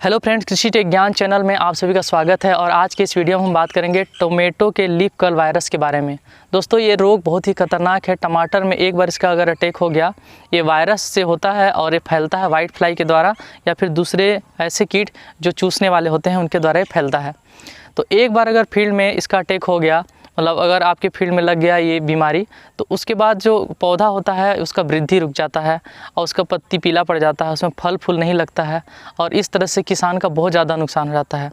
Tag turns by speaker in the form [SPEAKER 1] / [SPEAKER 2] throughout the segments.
[SPEAKER 1] Hello friends, कृषि take ज्ञान channel में आप सभी का स्वागत है। और आज के इस वीडियो में हम बात करेंगे टोमेटो के लीफ कर्ल वायरस के बारे में। दोस्तों, ये रोग बहुत ही खतरनाक है। टमाटर में एक बार इसका अगर अटैक हो गया, ये वायरस से होता है और ये फैलता है वाइट फ्लाई के द्वारा या फिर दूसरे ऐसे कीट जो चूसने वाले होते हैं उनके द्वारा ये फैलता है। तो एक बार अगर फील्ड में इसका अटैक हो गया, मतलब अगर आपके फील्ड में लग गया ये बीमारी, तो उसके बाद जो पौधा होता है उसका वृद्धि रुक जाता है और उसका पत्ती पीला पड़ जाता है, उसमें फल फूल नहीं लगता है और इस तरह से किसान का बहुत ज़्यादा नुकसान हो जाता है।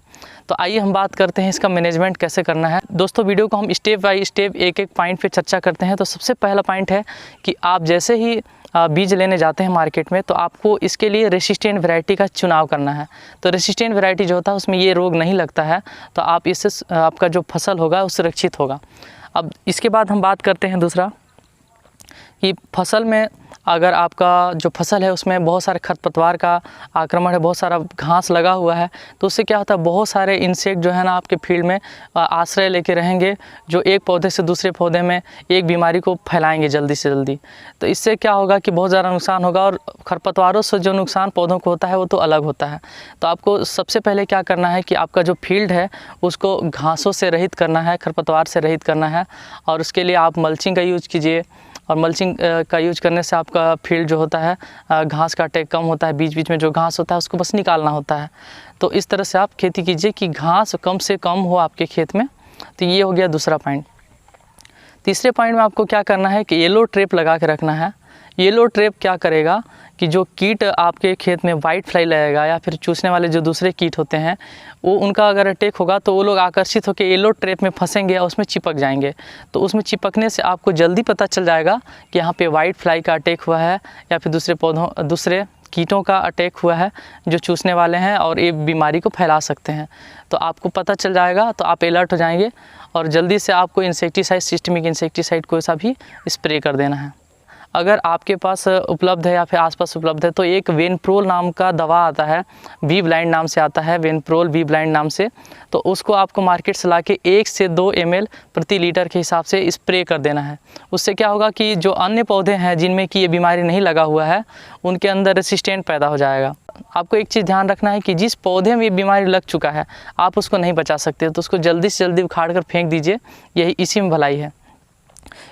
[SPEAKER 1] तो आइए हम बात करते हैं इसका मैनेजमेंट कैसे करना है। दोस्तों, वीडियो को हम स्टेप बाय स्टेप एक एक पॉइंट पे चर्चा करते हैं। तो सबसे पहला पॉइंट है कि आप जैसे ही बीज लेने जाते हैं मार्केट में, तो आपको इसके लिए रेसिस्टेंट वैरायटी का चुनाव करना है। तो रेसिस्टेंट वैरायटी जो होता है उसमें ये रोग नहीं लगता है, तो आप इससे आपका जो फसल होगा वो सुरक्षित होगा। अब इसके बाद हम बात करते हैं दूसरा कि फसल में अगर आपका जो फसल है उसमें बहुत सारे खरपतवार का आक्रमण है, बहुत सारा घास लगा हुआ है, तो उससे क्या होता है, बहुत सारे इंसेक्ट जो है ना आपके फील्ड में आश्रय लेके रहेंगे, जो एक पौधे से दूसरे पौधे में एक बीमारी को फैलाएंगे जल्दी से जल्दी। तो इससे क्या होगा कि बहुत ज़्यादा नुकसान होगा और खरपतवारों से जो नुकसान पौधों को होता है वो तो अलग होता है। तो आपको सबसे पहले क्या करना है कि आपका जो फील्ड है उसको घासों से रहित करना है, खरपतवार से रहित करना है। और उसके लिए आप मल्चिंग का यूज़ कीजिए। और मल्चिंग का यूज करने से आपका फील्ड जो होता है घास का अटैक कम होता है। बीच बीच में जो घास होता है उसको बस निकालना होता है। तो इस तरह से आप खेती कीजिए कि घास कम से कम हो आपके खेत में। तो ये हो गया दूसरा पॉइंट। तीसरे पॉइंट में आपको क्या करना है कि येलो ट्रैप लगा के रखना है। येलो ट्रैप क्या करेगा कि जो कीट आपके खेत में वाइट फ्लाई लगेगा या फिर चूसने वाले जो दूसरे कीट होते हैं वो उनका अगर अटैक होगा तो वो लोग आकर्षित होकर येलो ट्रैप में फंसेंगे और उसमें चिपक जाएंगे। तो उसमें चिपकने से आपको जल्दी पता चल जाएगा कि यहाँ पे वाइट फ्लाई का अटैक हुआ है या फिर दूसरे कीटों का अटैक हुआ है जो चूसने वाले हैं और ये बीमारी को फैला सकते हैं। तो आपको पता चल जाएगा, तो आप अलर्ट हो जाएंगे और जल्दी से आपको इंसेक्टिसाइड, सिस्टमिक इंसेक्टिसाइड कोई सा भी स्प्रे कर देना है। अगर आपके पास उपलब्ध है या फिर आसपास उपलब्ध है तो एक वेनप्रोल नाम का दवा आता है, वी ब्लाइंड नाम से आता है, वेनप्रोल वी ब्लाइंड नाम से। तो उसको आपको मार्केट से लाके 1 से 2 ml प्रति लीटर के हिसाब से स्प्रे कर देना है। उससे क्या होगा कि जो अन्य पौधे हैं जिनमें कि ये बीमारी नहीं लगा हुआ है उनके अंदर रेसिस्टेंट पैदा हो जाएगा। आपको एक चीज़ ध्यान रखना है कि जिस पौधे में ये बीमारी लग चुका है आप उसको नहीं बचा सकते, तो उसको जल्दी से जल्दी उखाड़ कर फेंक दीजिए, यही इसी में भलाई है।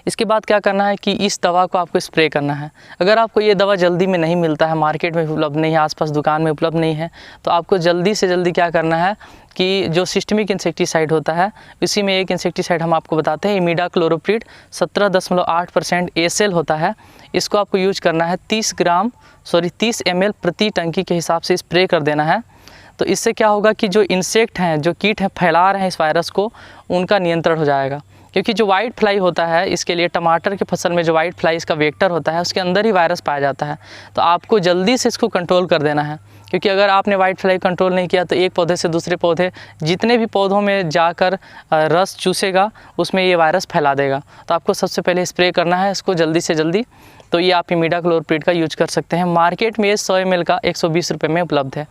[SPEAKER 1] इसके बाद क्या करना है कि इस दवा को आपको स्प्रे करना है। अगर आपको ये दवा जल्दी में नहीं मिलता है, मार्केट में उपलब्ध नहीं है, आसपास दुकान में उपलब्ध नहीं है, तो आपको जल्दी से जल्दी क्या करना है कि जो सिस्टमिक इंसेक्टिसाइड होता है इसी में एक इंसेक्टिसाइड हम आपको बताते हैं, इमिडाक्लोरोप्रिड 17.8% एसेल होता है। इसको आपको यूज करना है 30 ml प्रति टंकी के हिसाब से स्प्रे कर देना है। तो इससे क्या होगा कि जो इंसेक्ट हैं, जो कीट हैं फैला रहे हैं इस वायरस को, उनका नियंत्रण हो जाएगा। क्योंकि जो वाइट फ्लाई होता है, इसके लिए टमाटर की फसल में जो वाइट फ्लाई इसका वेक्टर होता है उसके अंदर ही वायरस पाया जाता है। तो आपको जल्दी से इसको कंट्रोल कर देना है, क्योंकि अगर आपने वाइट फ्लाई कंट्रोल नहीं किया तो एक पौधे से दूसरे पौधे, जितने भी पौधों में जाकर रस चूसेगा उसमें ये वायरस फैला देगा। तो आपको सबसे पहले स्प्रे करना है इसको जल्दी से जल्दी। तो ये आप इमिडाक्लोरोप्रिड का यूज कर सकते हैं। मार्केट में ये 100 ml का 120 रुपये में उपलब्ध है।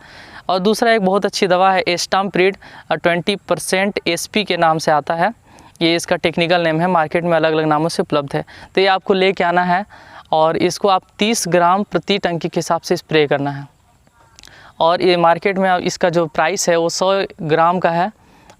[SPEAKER 1] और दूसरा एक बहुत अच्छी दवा है एस्टाम्प्रिड 20% SP के नाम से आता है, ये इसका टेक्निकल नेम है, मार्केट में अलग अलग नामों से उपलब्ध है। तो ये आपको लेके आना है और इसको आप 30 ग्राम प्रति टंकी के हिसाब से स्प्रे करना है। और ये मार्केट में इसका जो प्राइस है वो 100 ग्राम का है।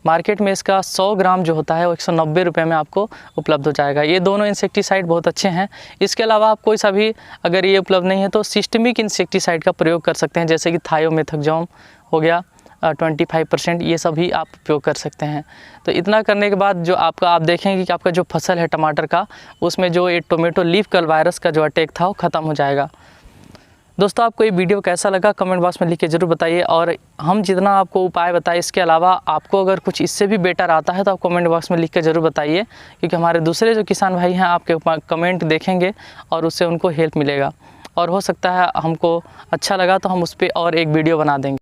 [SPEAKER 1] मार्केट में इसका 100 ग्राम जो होता है वो 190 रुपये में आपको उपलब्ध हो जाएगा। ये दोनों इंसेक्टिसाइड बहुत अच्छे हैं। इसके अलावा आप कोई सा भी अगर ये उपलब्ध नहीं है तो सिस्टमिक इंसेक्टिसाइड का प्रयोग कर सकते हैं, जैसे कि थायोमेथाक्सोम हो गया 25%, ये सभी आप उपयोग कर सकते हैं। तो इतना करने के बाद जो आप देखेंगे कि आपका जो फसल है टमाटर का, उसमें जो ये टोमेटो लीफ कर्ल वायरस का जो अटैक था वो ख़त्म हो जाएगा। दोस्तों, आपको ये वीडियो कैसा लगा कमेंट बॉक्स में लिख के ज़रूर बताइए। और हम जितना आपको उपाय बताए इसके अलावा आपको अगर कुछ इससे भी बेटर आता है तो आप कमेंट बॉक्स में लिख के ज़रूर बताइए, क्योंकि हमारे दूसरे जो किसान भाई हैं आपके कमेंट देखेंगे और उससे उनको हेल्प मिलेगा। और हो सकता है हमको अच्छा लगा तो हम उस पर और एक वीडियो बना देंगे।